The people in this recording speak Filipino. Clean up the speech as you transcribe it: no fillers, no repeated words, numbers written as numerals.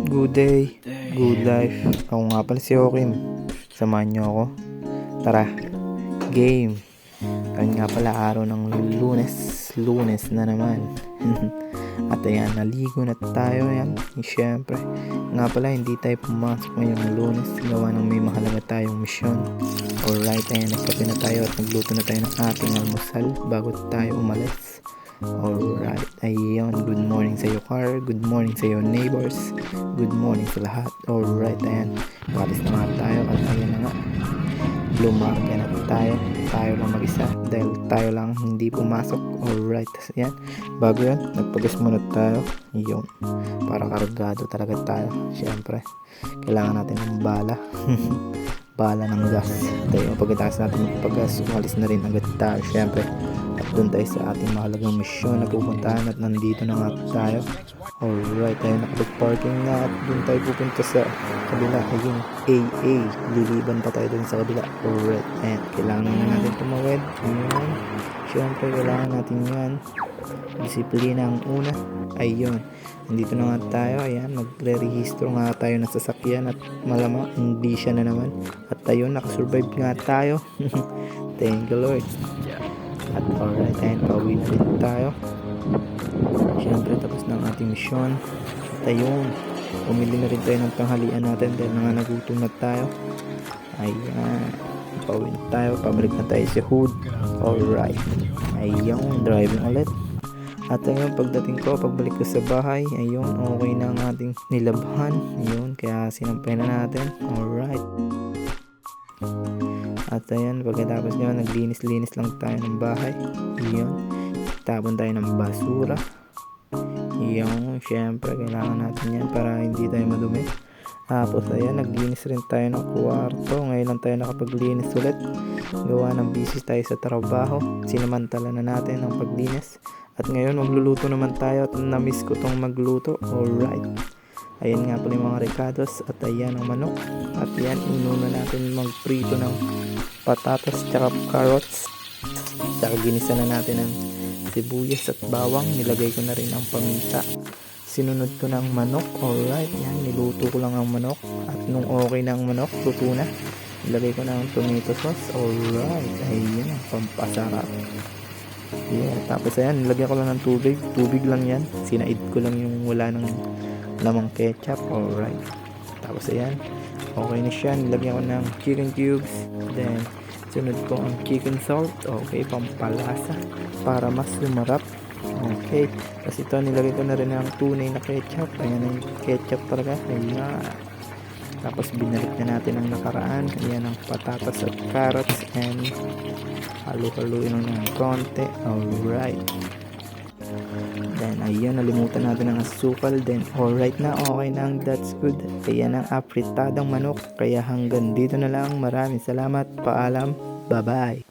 Good day, good life. Ako nga pala si Joaquim. Samahan niyo ako. Tara, game. Ngayon nga pala araw ng Lunes. Lunes na naman. At ayan, naligo na tayo yan. Siyempre, nga pala hindi tayo pumasok ngayong Lunes. Gawa ng may mahalaga tayong misyon. Alright, ayan, nagkape na tayo at nagluto na tayo ng ating almusal bago tayo umalis. Alright, ayun, good morning sa iyo car, good morning sa iyo neighbors, good morning sa lahat. Alright, ayan, walis na nga tayo at ayan na nga, lumarga na tayo lang mag-isa dahil tayo lang hindi pumasok. Alright, ayan, bago yan, nagpagas muna tayo, yun, para kargado talaga tayo. Siyempre, kailangan natin ng bala. Bala ng gas. Tayo, pagkatapos natin magpagas, umalis na rin agad tayo. Siyempre, at doon tayo sa ating mahalagang misyon na pupuntahan at nandito na nga tayo. Alright, tayo nakapag-parking na at doon tayo pupunta sa kabila. Ayun, AA. Liliban pa tayo doon sa kabila. Alright, ayan, kailangan na natin tumawid. Ayun, siyempre, kailangan natin yan. Disiplina ang una. Ayun, nandito na nga tayo. Ayan, magre-rehistro nga tayo ng sasakyan at malamang hindi siya na naman. At ayun, nakasurvive nga tayo. Thank you Lord. At alright, ayun, pauwi na rin tayo. Siyempre, tapos na ang ating misyon. At ayun, umili na rin tayo ng tanghalian natin dahil nga nagutom na tayo. Ayan, pauwi na tayo, pabalik na tayo sa hood. Alright, ayun, driving ulit. At ayun, pagdating ko, pagbalik ko sa bahay, ayun, okay na ang ating nilabhan. Ayun, kaya sinampay na natin. Alright. At ayun, pagkatapos nyo, naglinis-linis lang tayo ng bahay. Ayun, tapon tayo ng basura. Ayun, syempre, kailangan natin yan para hindi tayo madumi. Tapos ayan, naglinis rin tayo ng kwarto. Ngayon lang tayo nakapaglinis ulit. Gawa ng busy tayo sa trabaho. Sinamantala na natin ang paglinis. At ngayon, magluluto naman tayo at na-miss ko tong magluto. Alright. Ayan nga pala yung mga ricados at ayan ang manok. At yan, inuna natin magprito ng patatas tsaka carrots. Tsaka ginisa na natin ng sibuyas at bawang. Nilagay ko na rin ang paminta. Sinunod ko ng manok. Alright, yan, niluto ko lang ang manok. At nung okay na ang manok, luto na. Nilagay ko na ang tomato sauce. Alright, ayan ang pampasarap. Yeah, tapos ayan, nilagyan ko lang ng tubig. Tubig lang yan. Sinaid ko lang yung wala ng lamang ketchup. Alright. Tapos ayan, okay na siya. Nilagyan ko ng chicken cubes. Then, sunod ko ang chicken salt. Okay, pampalasa. Para mas lumarap. Okay. Tapos ito, nilagay ko na rin ang tunay na ketchup. Ayan ang ketchup talaga. Ayan. Tapos binalik na natin ang nakaraan. Ayan ang patatas at carrots. And halu-haluin lang ng konti. Alright. Then ayun, nalimutan natin ang asukal. Then alright na, okay na ang that's good. Ayan ang apritadang manok. Kaya hanggang dito na lang. Maraming salamat. Paalam. Bye bye.